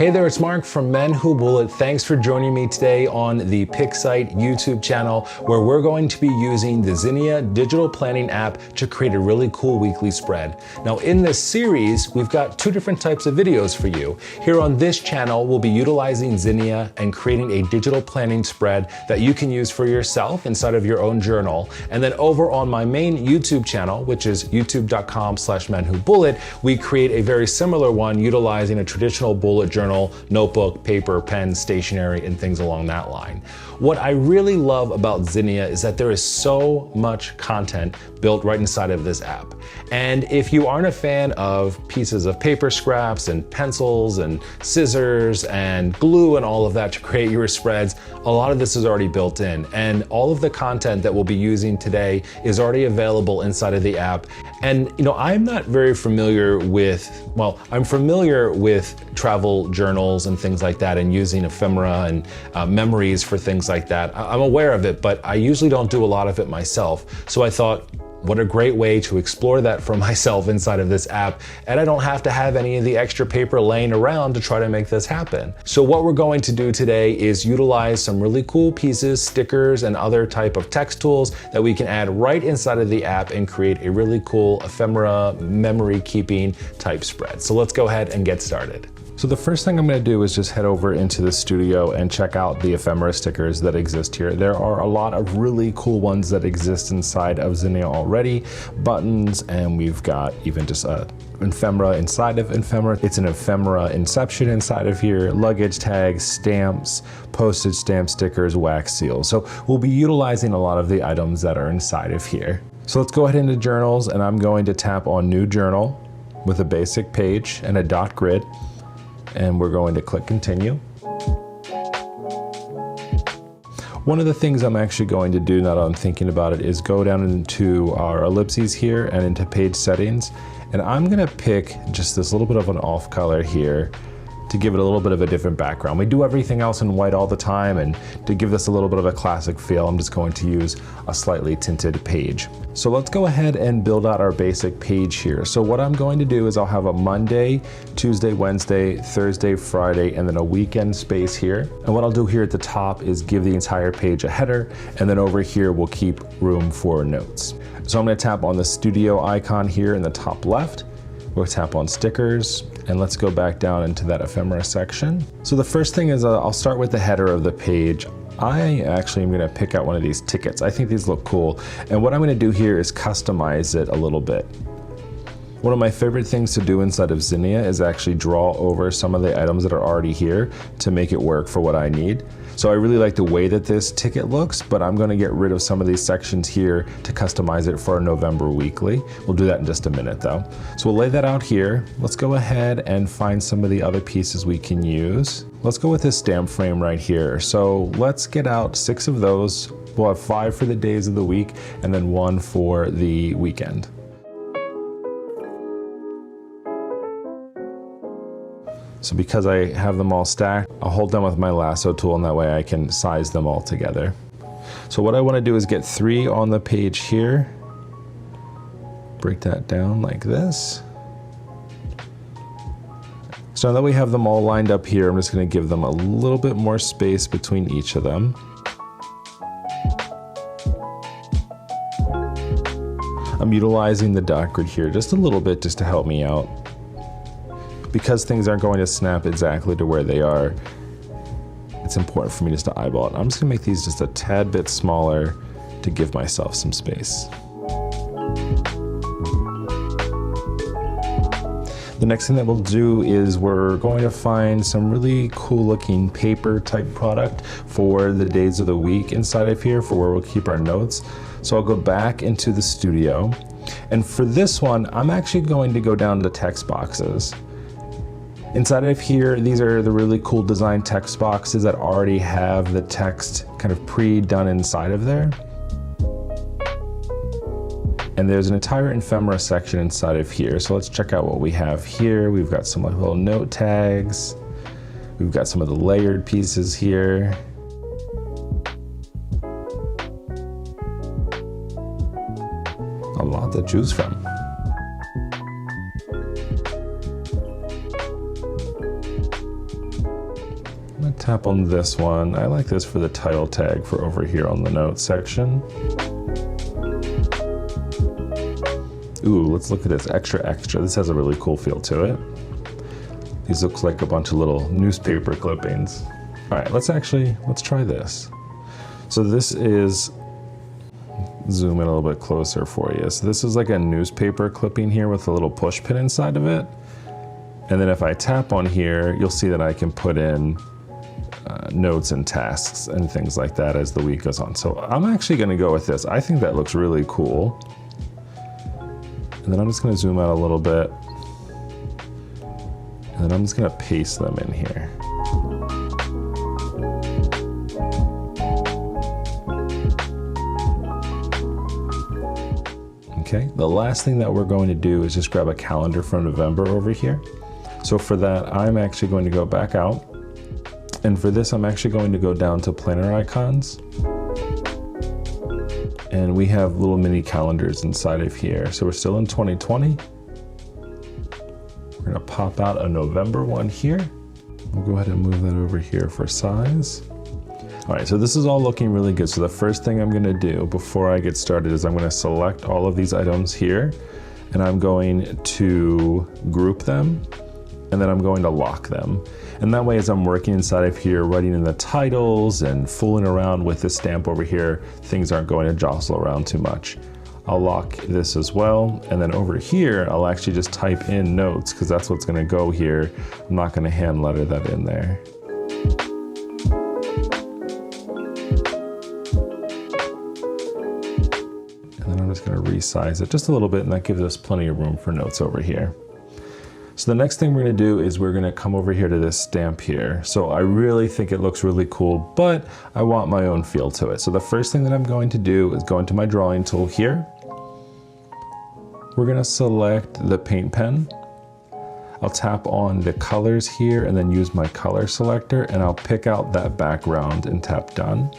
Hey there, it's Mark from Men Who Bullet. Thanks for joining me today on the PicSite YouTube channel, where we're going to be using the Zinnia digital planning app to create a really cool weekly spread. Now in this series, we've got two different types of videos for you. Here on this channel, we'll be utilizing Zinnia and creating a digital planning spread that you can use for yourself inside of your own journal. And then over on my main YouTube channel, which is youtube.com/menwhobullet, we create a very similar one utilizing a traditional bullet journal, notebook, paper, pen, stationery, and things along that line. What I really love about Zinnia is that there is so much content built right inside of this app. And if you aren't a fan of pieces of paper scraps and pencils and scissors and glue and all of that to create your spreads, a lot of this is already built in. And all of the content that we'll be using today is already available inside of the app. And I'm not very familiar with, I'm familiar with travel journals and things like that and using ephemera and memories for things like that. I'm aware of it, but I usually don't do a lot of it myself. So I thought, what a great way to explore that for myself inside of this app, and I don't have to have any of the extra paper laying around to try to make this happen. So what we're going to do today is utilize some really cool pieces, stickers, and other type of text tools that we can add right inside of the app and create a really cool ephemera memory keeping type spread. So let's go ahead and get started. So the first thing I'm going to do is just head over into the studio and check out the ephemera stickers that exist here. There are a lot of really cool ones that exist inside of Zinnia already. Buttons, and we've got even just a ephemera inside of ephemera. It's an ephemera inception inside of here, luggage tags, stamps, postage stamp stickers, wax seals. So we'll be utilizing a lot of the items that are inside of here. So let's go ahead into journals, and I'm going to tap on new journal with a basic page and a dot grid. And we're going to click continue. One of the things I'm actually going to do now that I'm thinking about it is go down into our ellipses here and into page settings. And I'm gonna pick just this little bit of an off color here to give it a little bit of a different background. We do everything else in white all the time, and to give this a little bit of a classic feel, I'm just going to use a slightly tinted page. So let's go ahead and build out our basic page here. So what I'm going to do is I'll have a Monday, Tuesday, Wednesday, Thursday, Friday, and then a weekend space here. And what I'll do here at the top is give the entire page a header, and then over here we'll keep room for notes. So I'm gonna tap on the studio icon here in the top left. We'll tap on stickers, and let's go back down into that ephemera section. So the first thing is I'll start with the header of the page. I actually am gonna pick out one of these tickets. I think these look cool. And what I'm gonna do here is customize it a little bit. One of my favorite things to do inside of Zinnia is actually draw over some of the items that are already here to make it work for what I need. So I really like the way that this ticket looks, but I'm gonna get rid of some of these sections here to customize it for our November weekly. We'll do that in just a minute though. So we'll lay that out here. Let's go ahead and find some of the other pieces we can use. Let's go with this stamp frame right here. So let's get out 6 of those. We'll have 5 for the days of the week and then 1 for the weekend. So because I have them all stacked, I'll hold them with my lasso tool, and that way I can size them all together. So what I want to do is get 3 on the page here. Break that down like this. So now that we have them all lined up here, I'm just going to give them a little bit more space between each of them. I'm utilizing the dot grid here just a little bit just to help me out. Because things aren't going to snap exactly to where they are, it's important for me just to eyeball it. I'm just gonna make these just a tad bit smaller to give myself some space. The next thing that we'll do is we're going to find some really cool looking paper type product for the days of the week inside of here for where we'll keep our notes. So I'll go back into the studio. And for this one, I'm actually going to go down to text boxes. Inside of here, these are the really cool design text boxes that already have the text kind of pre-done inside of there. And there's an entire ephemera section inside of here. So let's check out what we have here. We've got some little note tags. We've got some of the layered pieces here. A lot to choose from. gonna tap on this one. I like this for the title tag for over here on the notes section. Ooh, let's look at this extra. This has a really cool feel to it. These look like a bunch of little newspaper clippings. All right, let's try this. So this is, zoom in a little bit closer for you. So this is like a newspaper clipping here with a little push pin inside of it. And then if I tap on here, you'll see that I can put in notes and tasks and things like that as the week goes on. So I'm actually gonna go with this. I think that looks really cool. And then I'm just gonna zoom out a little bit. And then I'm just gonna paste them in here. Okay, the last thing that we're going to do is just grab a calendar from November over here. So for that, I'm actually going to go back out. And for this, I'm actually going to go down to planner icons. And we have little mini calendars inside of here. So we're still in 2020. We're gonna pop out a November one here. We'll go ahead and move that over here for size. All right, so this is all looking really good. So the first thing I'm gonna do before I get started is I'm gonna select all of these items here, and I'm going to group them, and then I'm going to lock them. And that way, as I'm working inside of here, writing in the titles and fooling around with this stamp over here, things aren't going to jostle around too much. I'll lock this as well. And then over here, I'll actually just type in notes because that's what's gonna go here. I'm not gonna hand letter that in there. And then I'm just gonna resize it just a little bit, and that gives us plenty of room for notes over here. So the next thing we're gonna do is we're gonna come over here to this stamp here. So I really think it looks really cool, but I want my own feel to it. So the first thing that I'm going to do is go into my drawing tool here. We're gonna select the paint pen. I'll tap on the colors here and then use my color selector, and I'll pick out that background and tap done.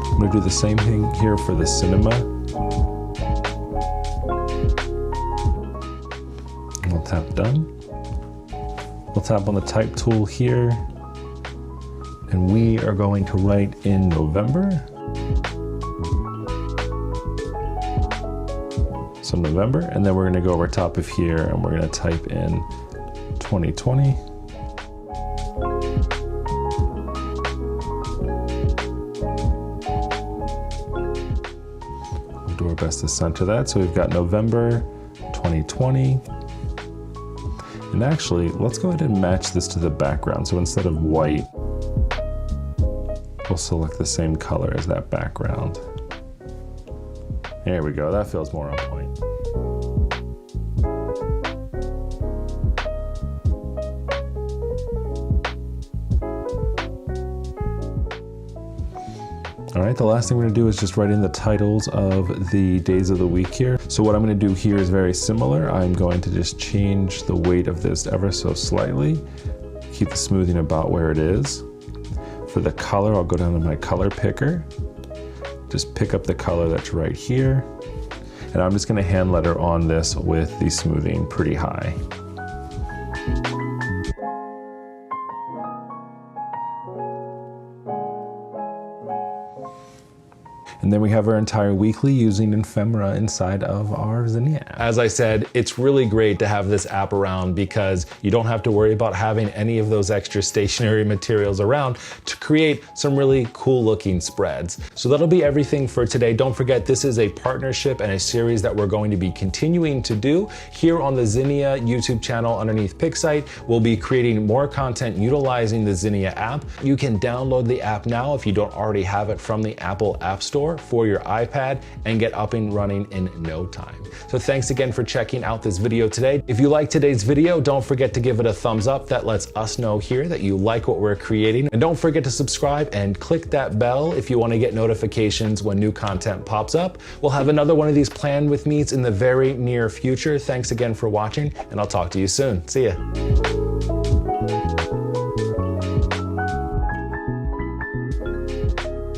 I'm gonna do the same thing here for the cinema. And we'll tap done. We'll tap on the type tool here, and we are going to write in November. So November, and then we're gonna go over top of here and we're gonna type in 2020. We'll do our best to center that. So we've got November 2020. And actually, let's go ahead and match this to the background. So instead of white, we'll select the same color as that background. There we go, that feels more on point. All right, the last thing we're gonna do is just write in the titles of the days of the week here. So what I'm gonna do here is very similar. I'm going to just change the weight of this ever so slightly, keep the smoothing about where it is. For the color, I'll go down to my color picker, just pick up the color that's right here, and I'm just gonna hand letter on this with the smoothing pretty high. And then we have our entire weekly using Ephemera inside of our Zinnia. As I said, it's really great to have this app around because you don't have to worry about having any of those extra stationery materials around to create some really cool looking spreads. So that'll be everything for today. Don't forget, this is a partnership and a series that we're going to be continuing to do here on the Zinnia YouTube channel underneath PicSite. We'll be creating more content utilizing the Zinnia app. You can download the app now if you don't already have it from the Apple App Store for your iPad and get up and running in no time. So thanks again for checking out this video today. If you like today's video, don't forget to give it a thumbs up. That lets us know here that you like what we're creating. And don't forget to subscribe and click that bell if you want to get notifications when new content pops up. We'll have another one of these planned with meets in the very near future. Thanks again for watching, and I'll talk to you soon. See ya.